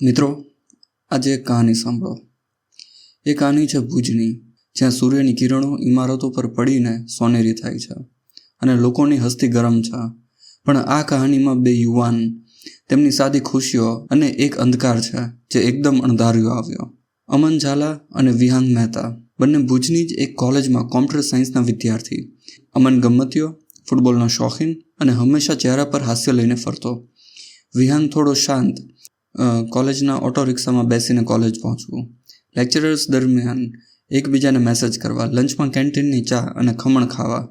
મિત્રો, આજે એક કહાની સાંભળો. એ કહાની છે ભુજની, જ્યાં સૂર્યની કિરણો ઇમારતો પર પડીને સોનેરી થાય છે અને લોકોની હસ્તી ગરમ છે. પણ આ કહાનીમાં બે યુવાન, તેમની સાદી ખુશીઓ અને એક અંધકાર છે જે એકદમ અણધાર્યો આવ્યો. અમન ઝાલા અને વિહાંગ મહેતા બંને ભુજની જ એક કોલેજમાં કોમ્પ્યુટર સાયન્સના વિદ્યાર્થી. અમન ગમ્મતીઓ, ફૂટબોલનો શોખીન અને હંમેશા ચહેરા પર હાસ્ય લઈને ફરતો. વિહાંગ થોડો શાંત, કોલેજના ઓટો રિક્ષામાં બેસીને કોલેજ પહોંચવું, લેક્ચરર્સ દરમિયાન એકબીજાને મેસેજ કરવા, લંચમાં કેન્ટીનની ચા અને ખમણ ખાવા,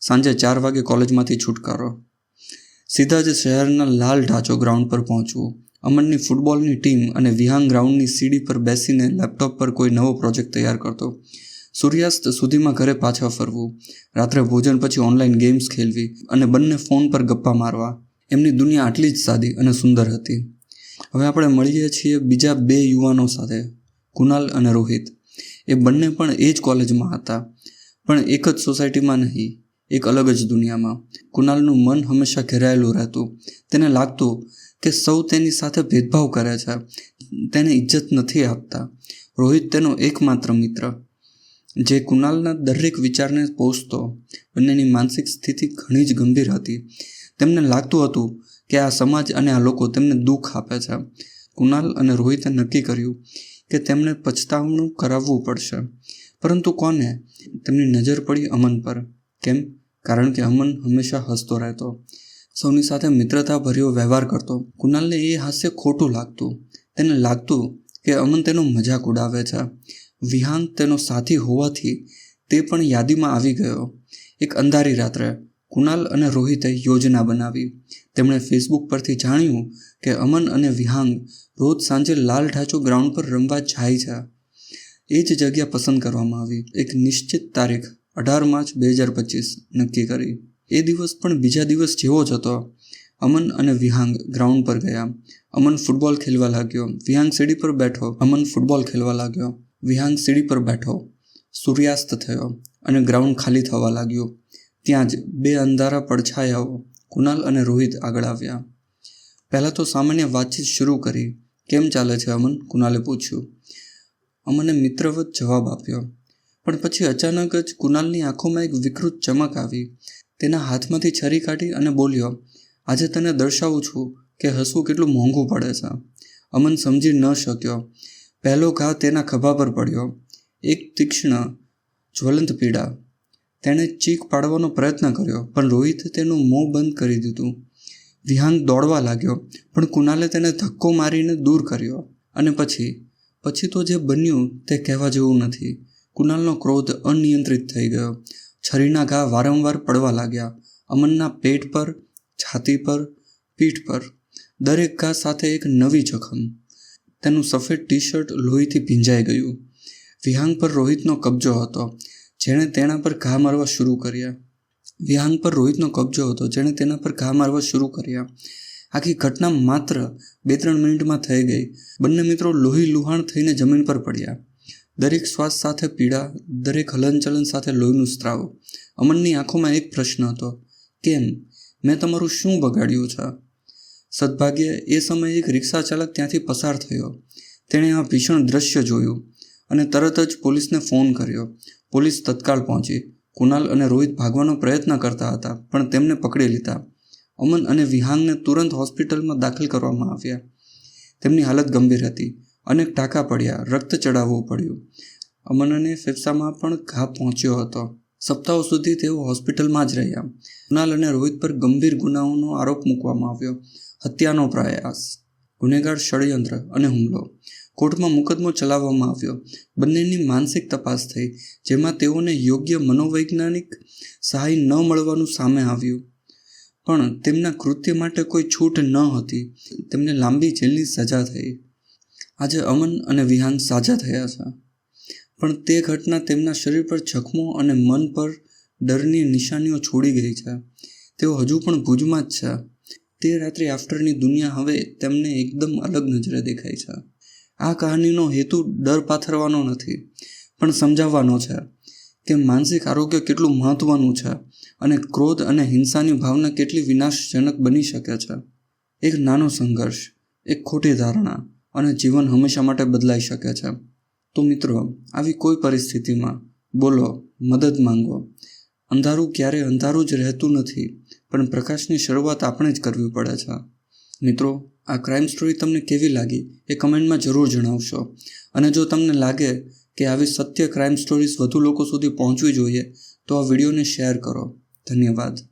સાંજે 4 વાગે કોલેજમાંથી છુટકારો, સીધા જ શહેરના લાલ ઢાંચો ગ્રાઉન્ડ પર પહોંચવું, અમનની ફૂટબોલની ટીમ અને વિહાંગ ગ્રાઉન્ડની સીડી પર બેસીને લેપટોપ પર કોઈ નવો પ્રોજેક્ટ તૈયાર કરતો, સૂર્યાસ્ત સુધીમાં ઘરે પાછા ફરવું, રાત્રે ભોજન પછી ઓનલાઈન ગેમ્સ ખેલવી અને બંને ફોન પર ગપ્પા મારવા. એમની દુનિયા આટલી જ સાદી અને સુંદર હતી. હવે આપણે મળીએ છીએ બીજા બે યુવાનો સાથે, કુનાલ અને રોહિત. એ બંને પણ એ જ કોલેજમાં હતા, પણ એક જ સોસાયટીમાં નહીં, એક અલગ જ દુનિયામાં. કુનાલનું મન હંમેશા ઘેરાયેલું રહેતું. તેને લાગતું કે સૌ તેની સાથે ભેદભાવ કરે છે, તેને ઇજ્જત નથી આપતા. રોહિત તેનો એકમાત્ર મિત્ર, જે કુનાલના દરેક વિચારને પોષતો. બંનેની માનસિક સ્થિતિ ઘણી જ ગંભીર હતી. તેમને લાગતું હતું કે આ સમાજ અને આ લોકો તેમને દુઃખ આપે છે. કુનાલ અને રોહિતે નક્કી કર્યું કે તેમને પછતાવણું કરાવવું પડશે. પરંતુ કોને? તેમની નજર પડી અમન પર. કેમ? કારણ કે અમન હંમેશા હસતો રહેતો, સૌની સાથે મિત્રતાભર્યો વ્યવહાર કરતો. કુનાલને એ હાસ્ય ખોટું લાગતું. તેને લાગતું કે અમન તેનો મજાક ઉડાવે છે. વિહાંગ તેનો સાથી હોવાથી તે પણ યાદીમાં આવી ગયો. એક અંધારી રાત્રે કુનાલ અને રોહિતે યોજના બનાવી. તેમણે ફેસબુક પરથી જાણ્યું કે અમન અને વિહાંગ રોજ સાંજે લાલ ઢાંચો ગ્રાઉન્ડ પર રમવા જાય છે. એ જ જગ્યા પસંદ કરવામાં આવી. એક નિશ્ચિત તારીખ 18 માર્ચ 2025 નક્કી કરી. એ દિવસ પણ બીજા દિવસ જેવો જ હતો. અમન અને વિહાંગ ગ્રાઉન્ડ પર ગયા. અમન ફૂટબોલ ખેલવા લાગ્યો. વિહાંગ સીડી પર બેઠો. અમન ફૂટબોલ ખેલવા લાગ્યો. વિહાંગ સીડી પર બેઠો. સૂર્યાસ્ત થયો અને ગ્રાઉન્ડ ખાલી થવા લાગ્યું. ત્યાં જ બે અંધારા પડછાયાઓ, કુનાલ અને રોહિત આગળ આવ્યા. પહેલાં તો સામાન્ય વાતચીત શરૂ કરી. કેમ ચાલે છે અમન? કુનાલે પૂછ્યું. અમને મિત્રવત જવાબ આપ્યો. પણ પછી અચાનક જ કુનાલની આંખોમાં એક વિકૃત ચમક આવી. તેના હાથમાંથી છરી કાઢી અને બોલ્યો, આજે તને દર્શાવું છું કે હસવું કેટલું મોંઘું પડે છે. અમન સમજી ન શક્યો. પહેલો ઘા તેના ખભા પર પડ્યો. એક તીક્ષ્ણ, જ્વલંત પીડા. તેણે ચીક પાડવાનો પ્રયત્ન કર્યો, પણ રોહિતે તેનું મોં બંધ કરી દીધું. વિહાંગ દોડવા લાગ્યો, પણ કુનાલે તેને ધક્કો મારીને દૂર કર્યો. અને પછી તો જે બન્યું તે કહેવા જેવું નથી. કુનાલનો ક્રોધ અનિયંત્રિત થઈ ગયો. છરીના ઘા વારંવાર પડવા લાગ્યા. અમનના પેટ પર, છાતી પર, પીઠ પર. દરેક ઘા સાથે એક નવી જખમ. તેનું સફેદ ટી શર્ટ લોહીથી ભીંજાઈ ગયું. વિહાંગ પર રોહિતનો કબજો હતો, જેણે તેના પર ઘા મારવા શરૂ કર્યા. આખી ઘટના માત્ર 2-3 મિનિટમાં થઈ ગઈ. બંને મિત્રો લોહી લુહાણ થઈને જમીન પર પડ્યા. દરેક શ્વાસ સાથે પીડા, દરેક હલનચલન સાથે લોહીનું સ્ત્રાવ. અમનની આંખોમાં એક પ્રશ્ન હતો, કેમ? મેં તમારું શું બગાડ્યું છે? સદભાગ્યે એ સમયે એક રિક્ષા ચાલક ત્યાંથી પસાર થયો. તેણે આ ભીષણ દ્રશ્ય જોયું અને તરત જ પોલીસને ફોન કર્યો. પોલીસ તત્કાળ પહોંચી. કુનાલ અને રોહિત ભાગવાનો પ્રયત્ન કરતા હતા, પણ તેમને પકડી લીધા. અમન અને વિહાંગને તુરંત હોસ્પિટલમાં દાખલ કરવામાં આવ્યા. તેમની હાલત ગંભીર હતી. અનેક ટાંકા પડ્યા, રક્ત ચડાવવું પડ્યું. અમનને ફેફસામાં પણ ઘા પહોંચ્યો હતો. સપ્તાહો સુધી તેઓ હોસ્પિટલમાં જ રહ્યા. કુનાલ અને રોહિત પર ગંભીર ગુનાઓનો આરોપ મૂકવામાં આવ્યો. હત્યાનો પ્રયાસ, ગુનેગાર ષડયંત્ર અને હુમલો. કોર્ટમાં મુકદ્દમો ચલાવવામાં આવ્યો. બંનેની માનસિક તપાસ થઈ, જેમાં તેઓને યોગ્ય મનોવૈજ્ઞાનિક સહાય ન મળવાનું સામે આવ્યું. પણ તેમના કૃત્ય માટે કોઈ છૂટ ન હતી. તેમને લાંબી જેલની સજા થઈ. આજે અમન અને વિહાંગ સાજા થયા છે, પણ તે ઘટના તેમના શરીર પર જખમો અને મન પર ડરની નિશાનીઓ છોડી ગઈ છે. તેઓ હજુ પણ ભુજમાં જ છે. તે રાત્રિ આફ્ટરની દુનિયા હવે તેમને એકદમ અલગ નજરે દેખાય છે. આ કહાનીનો હેતુ ડર પાથરવાનો નથી, પણ સમજાવવાનો છે કે માનસિક આરોગ્ય કેટલું મહત્વનું છે અને ક્રોધ અને હિંસાની ભાવના કેટલી વિનાશજનક બની શકે છે. એક નાનો સંઘર્ષ, એક ખોટી ધારણા અને જીવન હંમેશા માટે બદલાઈ શકે છે. તો મિત્રો, આવી કોઈ પરિસ્થિતિમાં બોલો, મદદ માંગો. અંધારું ક્યારેય અંધારું જ રહેતું નથી, પણ પ્રકાશની શરૂઆત આપણે જ કરવી પડે છે. મિત્રો, આ ક્રાઇમ સ્ટોરી તમને કેવી લાગી એ કમેન્ટમાં જરૂર જણાવશો. અને જો તમને લાગે કે આવી સત્ય ક્રાઇમ સ્ટોરીઝ વધુ લોકો સુધી પહોંચવી જોઈએ તો આ વિડીયોને શેર કરો. ધન્યવાદ.